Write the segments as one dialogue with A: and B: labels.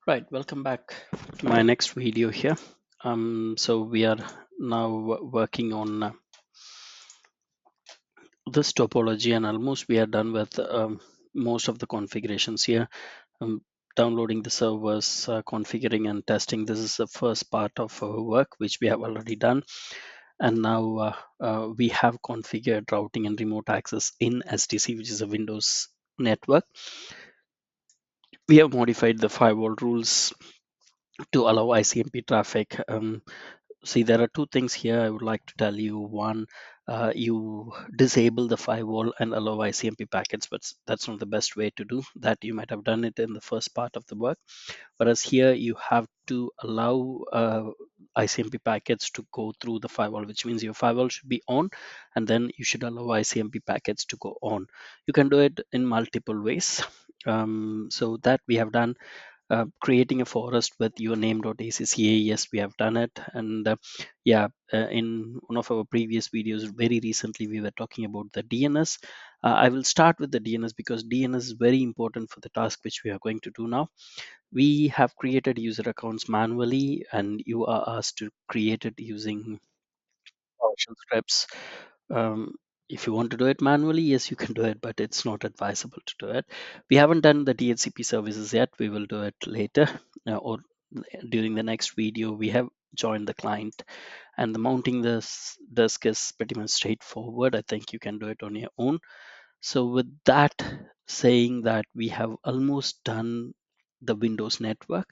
A: Right, welcome back to my next video here. So we are now working on this topology, and almost we are done with most of the configurations here. Um, Downloading the servers, configuring and testing. This is the first part of our work, which we have already done. And now we have configured routing and remote access in STC, which is a Windows network. We have modified the firewall rules to allow ICMP traffic. See, there are two things here I would like to tell you. One, you disable the firewall and allow ICMP packets, but that's not the best way to do that. You might have done it in the first part of the work, whereas here you have to allow ICMP packets to go through the firewall, which means your firewall should be on, and then you should allow ICMP packets to go on. You can do it in multiple ways. So that we have done. Creating a forest with your name.acca, yes, we have done it. And in one of our previous videos very recently we were talking about the DNS. I will start with the DNS because DNS is very important for the task which we are going to do now. We have created user accounts manually, and you are asked to create it using PowerShell scripts. um, if you want to do it manually, yes, you can do it, but it's not advisable to do it. We haven't done the DHCP services yet. We will do it later, or during the next video. We have joined the client, and the mounting this disk is pretty much straightforward. I think you can do it on your own. So with that saying, that we have almost done the Windows network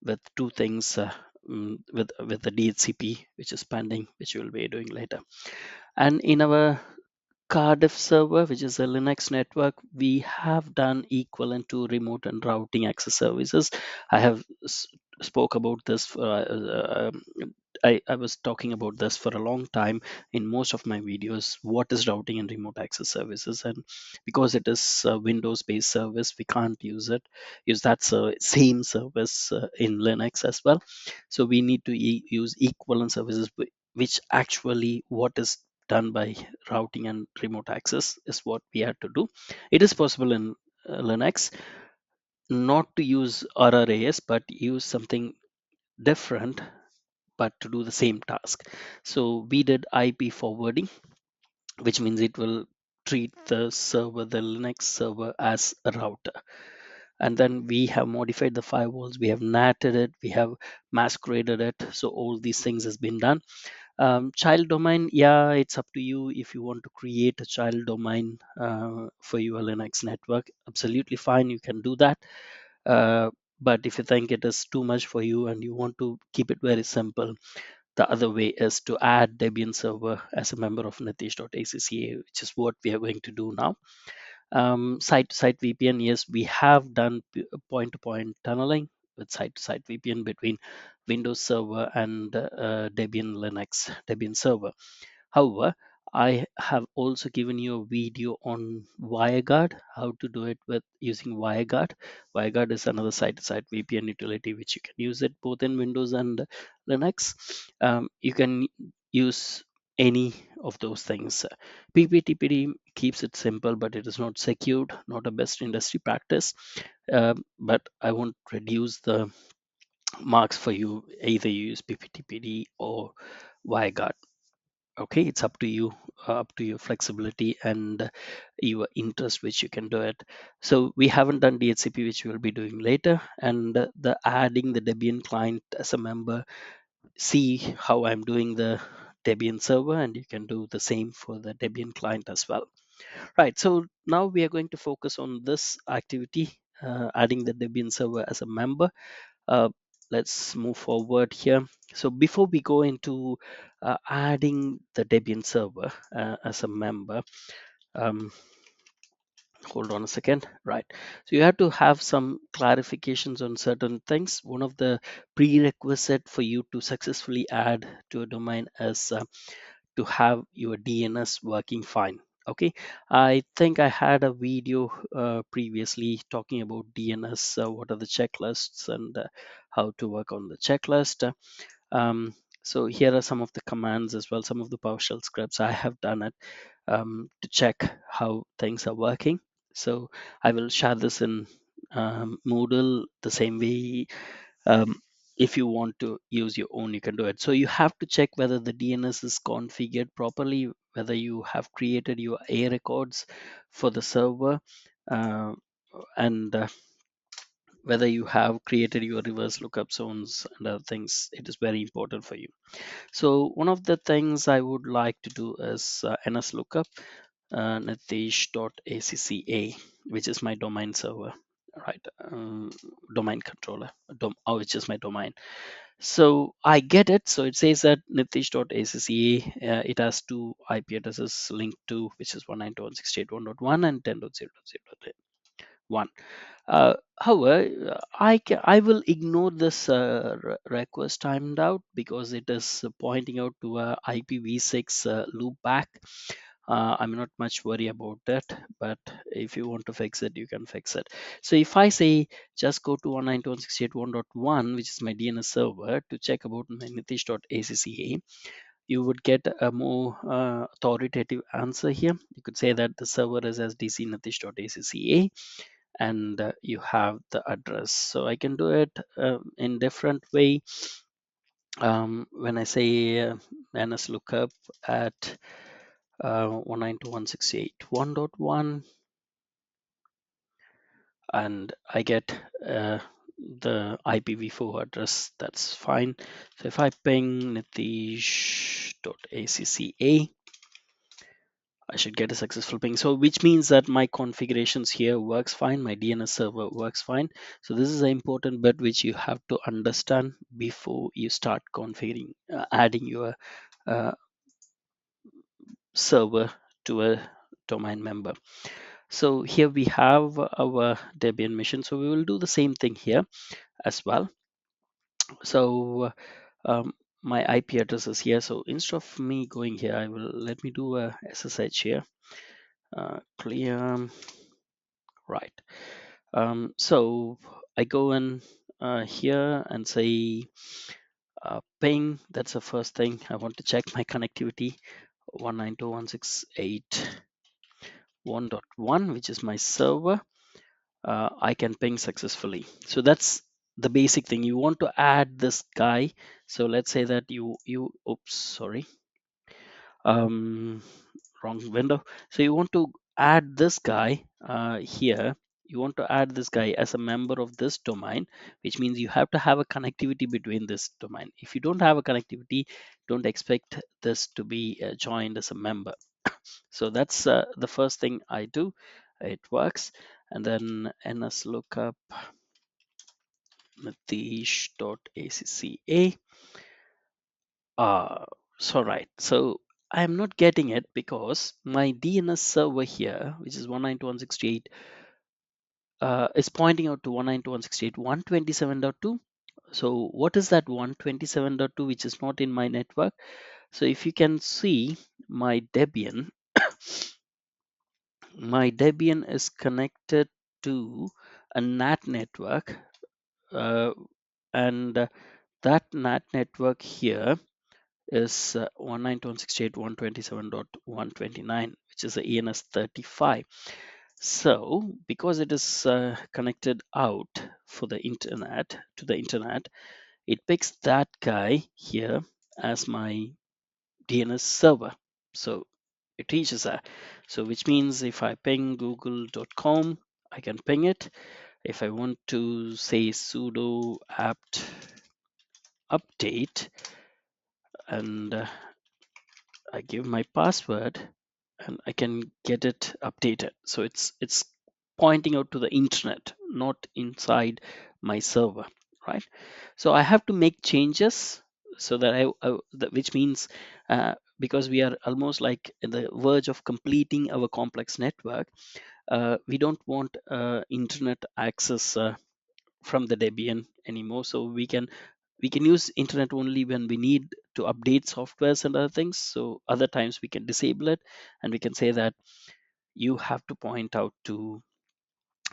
A: with two things, with the DHCP, which is pending, which we'll be doing later. And in our Cardiff server, which is a Linux network, we have done equivalent to remote and routing access services. I have spoke about this for, I was talking about this for a long time in most of my videos. What is routing and remote access services? And because it is a Windows based service, we can't use that same service in Linux as well. So we need to use equivalent services, which actually what is done by routing and remote access is what we had to do. It is possible in Linux not to use RRAS, but use something different, but to do the same task. So we did IP forwarding, which means it will treat the server, the Linux server, as a router. And then we have modified the firewalls, we have natted it, we have masqueraded it. So all these things has been done. Child domain, yeah, it's up to you if you want to create a child domain for your Linux network. Absolutely fine, you can do that. But if you think it is too much for you and you want to keep it very simple, the other way is to add Debian server as a member of Nitish.acca, which is what we are going to do now. Site-to-site VPN, yes, we have done point-to-point tunneling with site-to-site VPN between Windows Server and Debian server. However, I have also given you a video on WireGuard, how to do it with using WireGuard. WireGuard is another site-to-site VPN utility which you can use it both in Windows and Linux. You can use any of those things. PPTPD keeps it simple, but it is not secured, not a best industry practice. But I won't reduce the marks for you. Either you use PPTPD or WireGuard. Okay, it's up to you, up to your flexibility and your interest, which you can do it. So we haven't done DHCP, which we'll be doing later, and the adding the Debian client as a member. See how I'm doing the Debian server, and you can do the same for the Debian client as well. Right, so now we are going to focus on this activity, adding the Debian server as a member. uh, let's move forward here. So before we go into adding the Debian server as a member, um, hold on a second. Right, so you have to have some clarifications on certain things. One of the prerequisite for you to successfully add to a domain is to have your DNS working fine. Okay, I think I had a video previously talking about DNS, what are the checklists and how to work on the checklist. Um, so here are some of the commands as well, some of the PowerShell scripts. I have done it to check how things are working. So I will share this in Moodle the same way. um, if you want to use your own, you can do it. So you have to check whether the DNS is configured properly, whether you have created your A records for the server, uh, and whether you have created your reverse lookup zones and other things. It is very important for you. So one of the things I would like to do is NS lookup nitish.acca, which is my domain server, right? Domain controller, which is my domain. So I get it. So it says that nitish.acca, it has two IP addresses linked to, which is 192.168.1.1 and 10.0.0.1. However, I will ignore this request timed out because it is pointing out to a IPv6 loopback. I'm not much worried about that, but if you want to fix it, you can fix it. So if I say just go to 192.168.1.1, which is my DNS server, to check about my nitish.acca, you would get a more authoritative answer here. You could say that the server is sdc nitish.acca, and you have the address. So I can do it in different way. When I say ns lookup at 192.168.1.1, and I get the IPv4 address, that's fine. So if I ping nitish.acca, I should get a successful ping. So which means that my configurations here works fine, my DNS server works fine. So this is an important bit which you have to understand before you start configuring, adding your uh, server to a domain member. So here we have our Debian mission. So we will do the same thing here as well. So um, my IP address is here. So instead of me going here, I will let me do a SSH here. Clear, right. So I go in here and say ping. That's the first thing. I want to check my connectivity. 192.168.1.1, which is my server. I can ping successfully. So that's the basic thing. You want to add this guy. So let's say that oops, sorry, um, wrong window. So you want to add this guy here. You want to add this guy as a member of this domain, which means you have to have a connectivity between this domain. If you don't have a connectivity, don't expect this to be joined as a member. So that's the first thing I do. It works. And then ns lookup nitish.acca. So right. So I'm not getting it because my DNS server here, which is 192.168, is pointing out to 192.168.127.2. So what is that 127.2 which is not in my network? So if you can see my Debian, my Debian is connected to a NAT network, and that NAT network here is 192.168.127.129, which is the ENS35. So because it is connected out for the internet to the internet, it picks that guy here as my DNS server. So it reaches that. So which means if I ping google.com, I can ping it. If I want to say sudo apt update and I give my password, and I can get it updated. So it's pointing out to the internet, not inside my server, right? So I have to make changes so that which means because we are almost like in the verge of completing our complex network, we don't want internet access from the Debian anymore. So we can use internet only when we need to update softwares and other things. So other times we can disable it, and we can say that you have to point out to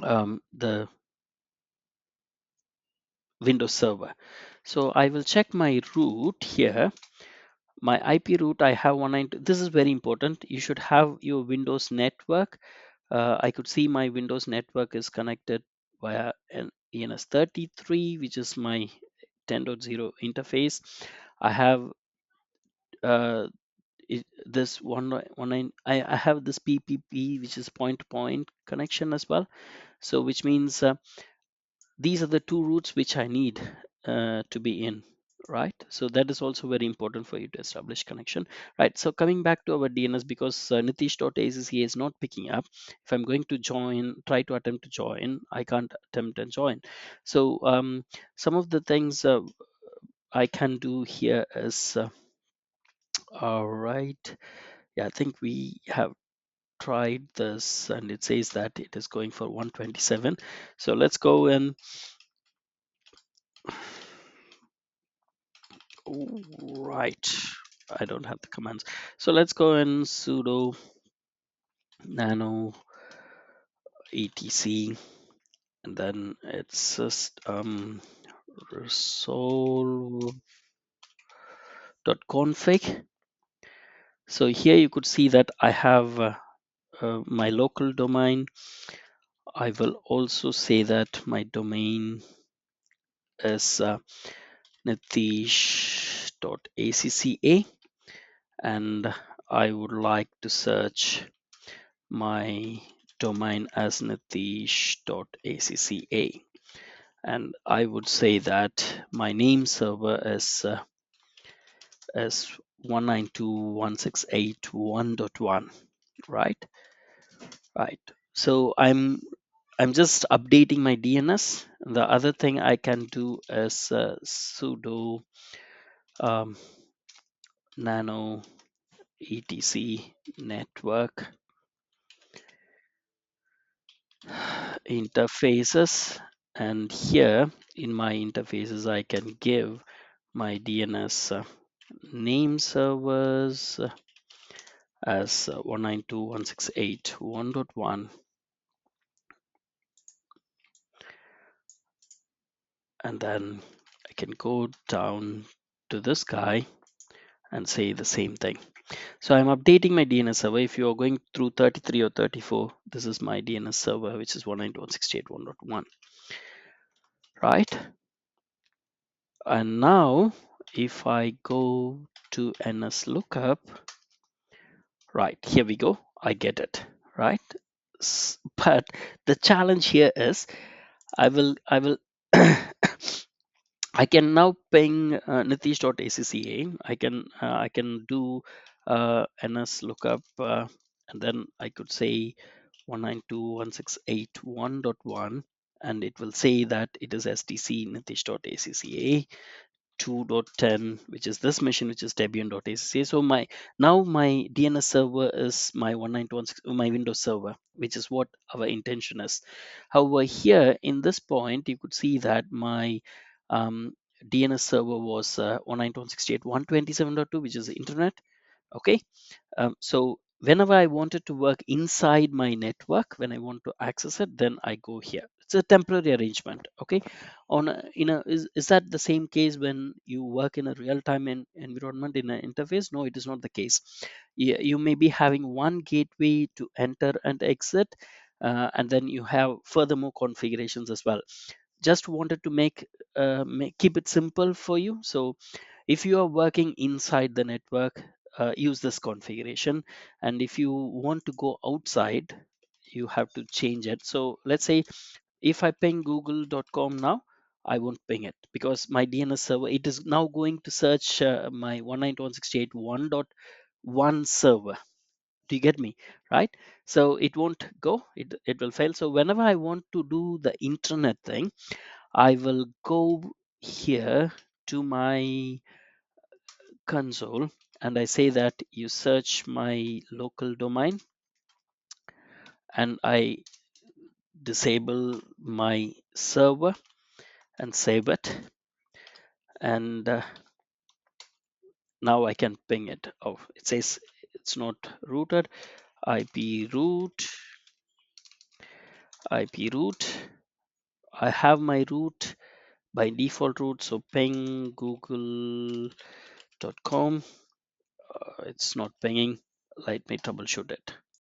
A: the Windows server. So I will check my root here. My IP root, I have 192. This is very important. You should have your Windows network. I could see my Windows network is connected via an ENS33, which is my 10.0 interface. I have this I have this PPP, which is point-to-point connection as well. So which means these are the two routes which I need to be in, right? So that is also very important for you to establish connection, right? So coming back to our DNS, because nitish.acc is not picking up. If I'm going to join, try to attempt to join, I can't attempt and join. So some of the things I can do here is all right. Yeah, I think we have tried this and it says that it is going for 127. So let's go and right. I don't have the commands. So let's go and sudo nano etc, and then it's just resolve.config. So here you could see that I have my local domain. I will also say that my domain is nitish.acca, and I would like to search my domain as nitish.acca, and I would say that my name server is 192.168.1.1, right? Right. So I'm just updating my DNS. The other thing I can do is sudo nano etc network interfaces, and here in my interfaces I can give my DNS name servers as 192.168.1.1, and then I can go down to this guy and say the same thing. So I'm updating my DNS server. If you are going through 33 or 34, this is my DNS server, which is 192.168.1.1, right? And now if I go to NS lookup, right, here we go, I get it, right? But the challenge here is I will I can now ping nitish.acca. I can do ns lookup, and then I could say 192.168.1.1, and it will say that it is stc nitish.acca 2.10, which is this machine, which is debian.acc. So my DNS server is my 192.168, my Windows server, which is what our intention is. However, here in this point, you could see that my DNS server was 192.168.127.2, which is the internet. Okay, so whenever I wanted to work inside my network, when I want to access it, then I go here. It's a temporary arrangement. Okay, is that the same case when you work in a real-time environment in an interface? No, it is not the case. You may be having one gateway to enter and exit, and then you have furthermore configurations as well. Just wanted to keep it simple for you. So if you are working inside the network, use this configuration, and if you want to go outside, you have to change it. So let's say if I ping google.com now, I won't ping it because my DNS server, it is now going to search my 192.168.1.1 server. Do you get me? Right? So it won't go, it will fail. So whenever I want to do the internet thing, I will go here to my console and I say that you search my local domain, and I disable my server and save it, and now I can ping it. Oh, it says it's not rooted. ip root. I have my root by default root, so ping google.com. It's not pinging. Let me troubleshoot it.